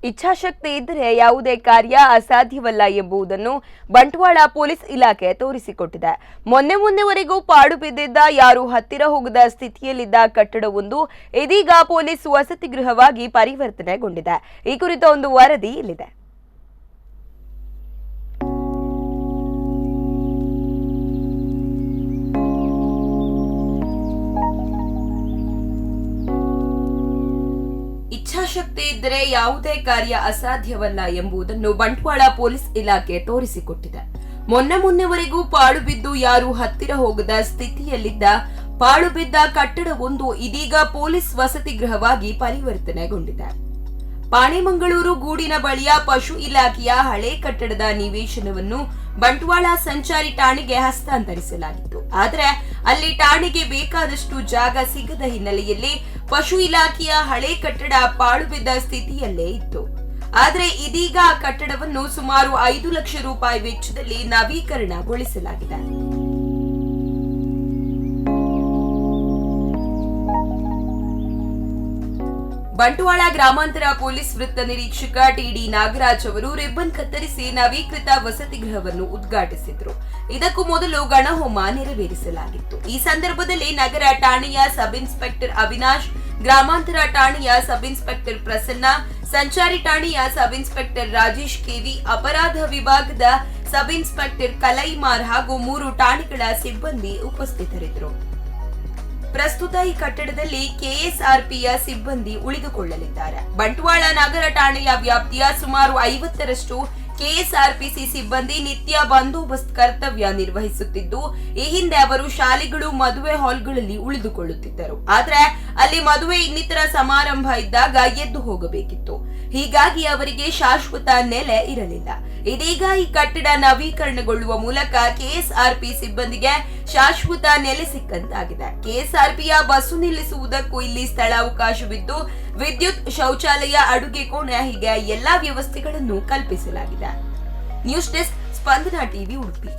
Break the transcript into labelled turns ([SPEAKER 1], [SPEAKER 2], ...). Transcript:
[SPEAKER 1] ಇಚ್ಛಾಶಕ್ತಿ ಇದ್ದರೆ ಯಾವುದೇ ಕಾರ್ಯ ಅಸಾಧ್ಯವಲ್ಲ ಎಂಬುದನ್ನು ಬಂಟ್ವಾಳ ಪೊಲೀಸ್ ಇಲಾಖೆ ತೋರಿಸಿಕೊಟ್ಟಿದೆ. ಮೊನ್ನೆವರೆಗೂ ಪಾಡು ಬಿದ್ದಿದ್ದ ಯಾರು ಹತ್ತಿರ ಹೋಗದ ಸ್ಥಿತಿಯಲ್ಲಿದ್ದ ಕಟ್ಟಡವೊಂದು ಇದೀಗ ಪೊಲೀಸ್ ವಸತಿ ಗೃಹವಾಗಿ ಪರಿವರ್ತನೆಗೊಂಡಿದೆ. ಈ ಕುರಿತ ಒಂದು ವರದಿ ಇಲ್ಲಿದೆ. ಇಚ್ಛಾಶಕ್ತಿ ಇದ್ದರೆ ಯಾವುದೇ ಕಾರ್ಯ ಅಸಾಧ್ಯವಲ್ಲ ಎಂಬುದನ್ನು ಬಂಟ್ವಾಳ ಪೊಲೀಸ್ ಇಲಾಖೆ ತೋರಿಸಿಕೊಟ್ಟಿದೆ. ಮೊನ್ನೆವರೆಗೂ ಪಾಳು ಬಿದ್ದು ಯಾರು ಹತ್ತಿರ ಹೋಗದ ಸ್ಥಿತಿಯಲ್ಲಿದ್ದ ಪಾಳು ಬಿದ್ದ ಕಟ್ಟಡವೊಂದು ಇದೀಗ ಪೊಲೀಸ್ ವಸತಿ ಗೃಹವಾಗಿ ಪರಿವರ್ತನೆಗೊಂಡಿದೆ. ಪಾಣೆಮಂಗಳೂರು ಗೂಡಿನ ಬಳಿಯ ಪಶು ಇಲಾಖೆಯ ಹಳೆ ಕಟ್ಟಡದ ನಿವೇಶನವನ್ನು ಬಂಟ್ವಾಳ ಸಂಚಾರಿ ಠಾಣೆಗೆ ಹಸ್ತಾಂತರಿಸಲಾಗಿತ್ತು. ಆದರೆ ಅಲ್ಲಿ ಠಾಣೆಗೆ ಬೇಕಾದಷ್ಟು ಜಾಗ ಸಿಗದ ಹಿನ್ನೆಲೆಯಲ್ಲಿ ಪಶು ಇಲಾಖೆಯ ಹಳೆ ಕಟ್ಟಡ ಪಾಳು ಬಿದ್ದ ಸ್ಥಿತಿಯಲ್ಲೇ ಇತ್ತು. ಆದರೆ ಇದೀಗ ಆ ಕಟ್ಟಡವನ್ನು ಸುಮಾರು 5 ಲಕ್ಷ ರೂಪಾಯಿ ವೆಚ್ಚದಲ್ಲಿ ನವೀಕರಣಗೊಳಿಸಲಾಗಿದೆ. ಬಂಟ್ವಾಳ ಗ್ರಾಮಾಂತರ ಪೊಲೀಸ್ ವೃತ್ತ ನಿರೀಕ್ಷಕ ಟಿಡಿ ನಾಗರಾಜ್ ಅವರು ರಿಬ್ಬನ್ ಕತ್ತರಿಸಿ ನವೀಕೃತ ವಸತಿ ಗೃಹವನ್ನು ಉದ್ಘಾಟಿಸಿದರು. ಇದಕ್ಕೂ ಮೊದಲು ಗಣಹೋಮ ನೆರವೇರಿಸಲಾಗಿತ್ತು. ಈ ಸಂದರ್ಭದಲ್ಲಿ ನಗರ ಠಾಣೆಯ ಸಬ್ ಇನ್ಸ್ಪೆಕ್ಟರ್ ಅವಿನಾಶ್, ಗ್ರಾಮಾಂತರ ಠಾಣೆಯ ಸಬ್ ಇನ್ಸ್ಪೆಕ್ಟರ್ ಪ್ರಸನ್ನ, ಸಂಚಾರಿ ಠಾಣೆಯ ಸಬ್ ಇನ್ಸ್ಪೆಕ್ಟರ್ ರಾಜೇಶ್ ಕೆವಿ, ಅಪರಾಧ ವಿಭಾಗದ ಸಬ್ ಇನ್ಸ್ಪೆಕ್ಟರ್ ಕಲೈಮಾರ್ ಹಾಗೂ 3 ಠಾಣೆಗಳ ಸಿಬ್ಬಂದಿ ಉಪಸ್ಥಿತರಿದ್ದರು. ಪ್ರಸ್ತುತ ಈ ಕಟ್ಟಡದಲ್ಲಿ ಕೆಎಸ್ಆರ್ಪಿಯ ಸಿಬ್ಬಂದಿ ಉಳಿದುಕೊಳ್ಳಲಿದ್ದಾರೆ. ಬಂಟ್ವಾಳ ನಗರ ಠಾಣೆಯ ವ್ಯಾಪ್ತಿಯ ಸುಮಾರು 50ರಷ್ಟು ಕೆಎಸ್ಆರ್ಪಿಸಿ ಸಿಬ್ಬಂದಿ ನಿತ್ಯ ಬಂದೋಬಸ್ತ್ ಕರ್ತವ್ಯ ನಿರ್ವಹಿಸುತ್ತಿದ್ದು, ಈ ಹಿಂದೆ ಅವರು ಶಾಲೆಗಳು, ಮದುವೆ ಹಾಲ್ಗಳಲ್ಲಿ ಉಳಿದುಕೊಳ್ಳುತ್ತಿದ್ದರು. ಆದ್ರೆ ಅಲ್ಲಿ ಮದುವೆ ಇನ್ನಿತರ ಸಮಾರಂಭ ಇದ್ದಾಗ ಎದ್ದು ಹೋಗಬೇಕಿತ್ತು. ಹೀಗಾಗಿ ಅವರಿಗೆ ಶಾಶ್ವತ ನೆಲೆ ಇರಲಿಲ್ಲ. ಇದೀಗ ಈ ಕಟ್ಟಡ ನವೀಕರಣಗೊಳ್ಳುವ ಮೂಲಕ ಕೆಎಸ್ಆರ್ಪಿ ಸಿಬ್ಬಂದಿಗೆ ಶಾಶ್ವತ ನೆಲೆ ಸಿಕ್ಕಂತಾಗಿದೆ. ಕೆಎಸ್ಆರ್ಪಿಯ ಬಸ್ಸು ನಿಲ್ಲಿಸುವುದಕ್ಕೂ ಇಲ್ಲಿ ಸ್ಥಳಾವಕಾಶವಿದ್ದು, ವಿದ್ಯುತ್, ಶೌಚಾಲಯ, ಅಡುಗೆ ಕೋಣೆ ಹೀಗೆ ಎಲ್ಲಾ ವ್ಯವಸ್ಥೆಗಳನ್ನು ಕಲ್ಪಿಸಲಾಗಿದೆ. ನ್ಯೂಸ್ ಡೆಸ್ಕ್, ಸ್ಪಂದನ ಟಿವಿ, ಉಡುಪಿ.